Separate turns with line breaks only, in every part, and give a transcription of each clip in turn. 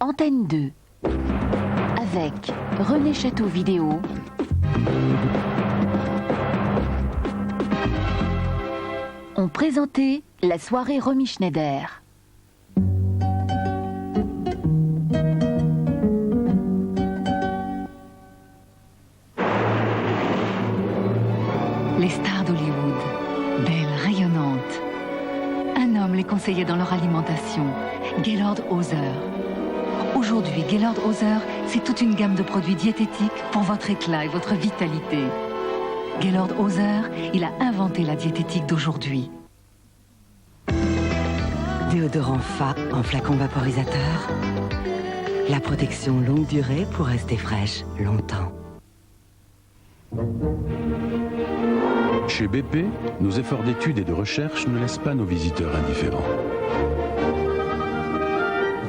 Antenne 2, avec René Château Vidéo, ont présenté la soirée Romy Schneider. Les stars d'Hollywood, belles, rayonnantes. Un homme les conseillait dans leur alimentation, Gaylord Hauser. Aujourd'hui, Gaylord Hauser, c'est toute une gamme de produits diététiques pour votre éclat et votre vitalité. Gaylord Hauser, il a inventé la diététique d'aujourd'hui.
Déodorant Fa en flacon vaporisateur. La protection longue durée pour rester fraîche longtemps.
Chez BP, nos efforts d'études et de recherche ne laissent pas nos visiteurs indifférents.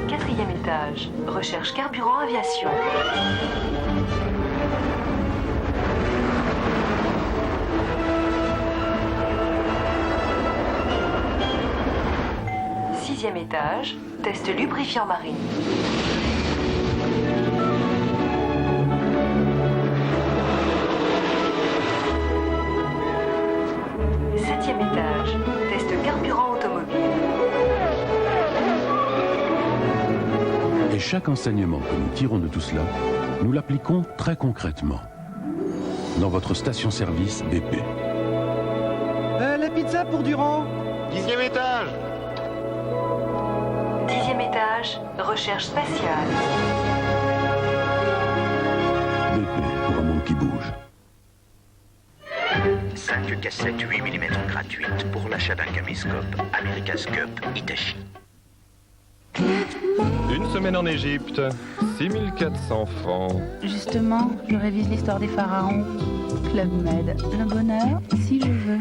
4e étage, recherche carburant aviation. Sixième étage, test lubrifiant marine. 7e étage, test carburant automobile.
Et chaque enseignement que nous tirons de tout cela, nous l'appliquons très concrètement. Dans votre station-service BP.
La pizza pour Durand.
10e étage.
10e étage, recherche spatiale.
BP pour un monde qui bouge.
5 cassettes 8 mm gratuites pour l'achat d'un caméscope Americascope Hitachi.
Une semaine en Égypte, 6400 francs.
Justement, je révise l'histoire des pharaons. Club Med, le bonheur, si je veux.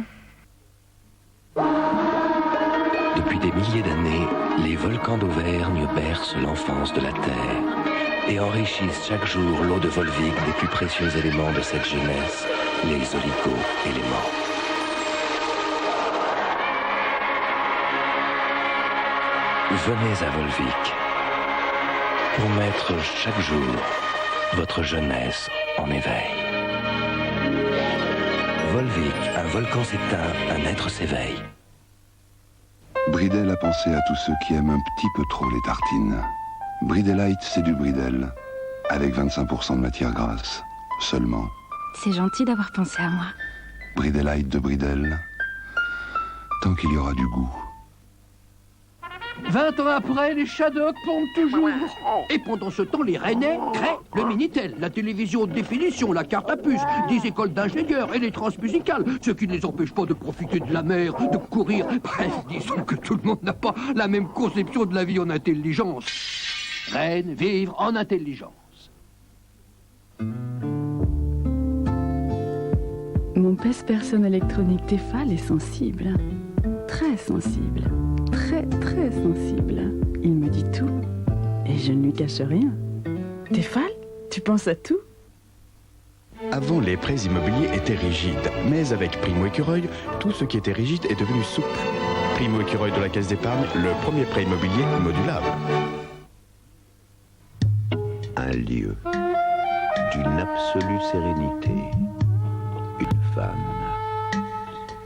Depuis des milliers d'années, les volcans d'Auvergne bercent l'enfance de la Terre et enrichissent chaque jour l'eau de Volvic des plus précieux éléments de cette jeunesse, les oligo-éléments. Venez à Volvic pour mettre chaque jour votre jeunesse en éveil. Volvic, un volcan s'éteint, un être s'éveille.
Bridel a pensé à tous ceux qui aiment un petit peu trop les tartines. Bridelite, c'est du Bridel, avec 25% de matière grasse, seulement.
C'est gentil d'avoir pensé à moi.
Bridelite de Bridel, tant qu'il y aura du goût.
20 ans après, les Shadocks pondent toujours. Et pendant ce temps, les Rennais créent le Minitel, la télévision de définition, la carte à puce, des écoles d'ingénieurs et les transmusicales, ce qui ne les empêche pas de profiter de la mer, de courir. Bref, disons que tout le monde n'a pas la même conception de la vie en intelligence. Rennes, vivre en intelligence.
Mon pèse-personne électronique Tefal est sensible. Très sensible. Très sensible. Il me dit tout. Et je ne lui cache rien. Tefal, tu penses à tout?
Avant, les prêts immobiliers étaient rigides. Mais avec Primo Écureuil, tout ce qui était rigide est devenu souple. Primo Écureuil de la Caisse d'épargne, le premier prêt immobilier modulable.
Un lieu d'une absolue sérénité. Une femme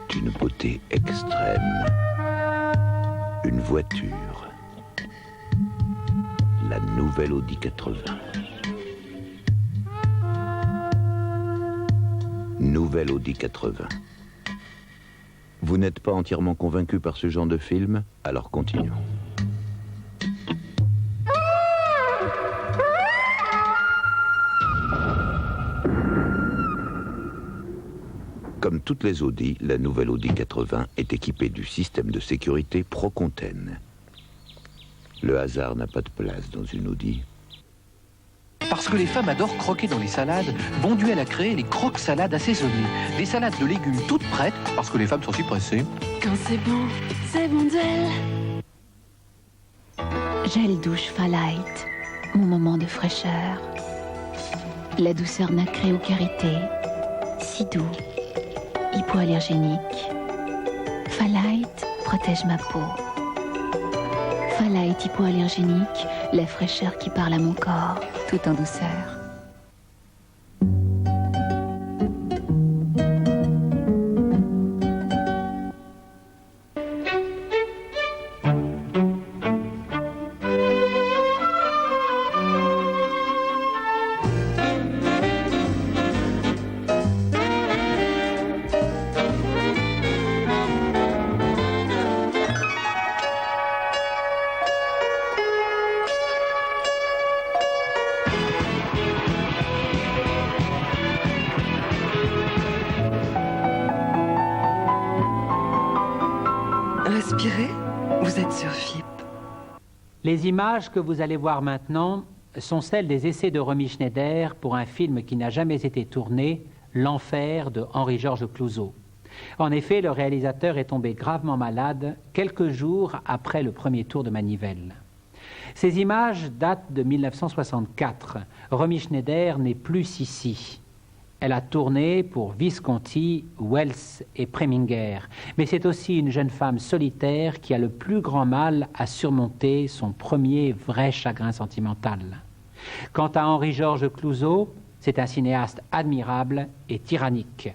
d'une beauté extrême. Une voiture. La nouvelle Audi 80. Nouvelle Audi 80. Vous n'êtes pas entièrement convaincu par ce genre de film? Alors continuons. Comme toutes les Audi, la nouvelle Audi 80 est équipée du système de sécurité Pro-Conten. Le hasard n'a pas de place dans une Audi.
Parce que les femmes adorent croquer dans les salades, Bonduelle a créé les croque-salades assaisonnées. Des salades de légumes toutes prêtes, parce que les femmes sont si pressées.
Quand c'est Bonduelle.
Gel douche Fa-Light, mon moment de fraîcheur. La douceur nacrée ou karité, si doux. Hypoallergénique. Fa-Light protège ma peau.
Phalaït hypoallergénique, la fraîcheur qui parle à mon corps, tout en douceur.
Respirez, vous êtes sur FIP.
Les images que vous allez voir maintenant sont celles des essais de Romy Schneider pour un film qui n'a jamais été tourné, L'Enfer de Henri-Georges Clouzot. En effet, le réalisateur est tombé gravement malade quelques jours après le premier tour de Manivelle. Ces images datent de 1964. Romy Schneider n'est plus ici. Elle a tourné pour Visconti, Wells et Preminger. Mais c'est aussi une jeune femme solitaire qui a le plus grand mal à surmonter son premier vrai chagrin sentimental. Quant à Henri-Georges Clouzot, c'est un cinéaste admirable et tyrannique.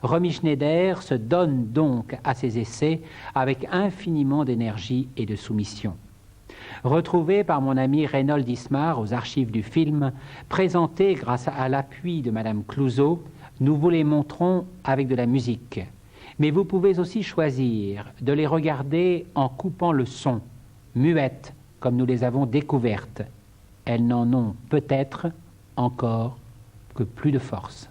Romy Schneider se donne donc à ses essais avec infiniment d'énergie et de soumission. Retrouvé par mon ami Reynold Ismar aux archives du film, présenté grâce à l'appui de Madame Clouzot, nous vous les montrons avec de la musique. Mais vous pouvez aussi choisir de les regarder en coupant le son, muettes, comme nous les avons découvertes. Elles n'en ont peut-être encore que plus de force.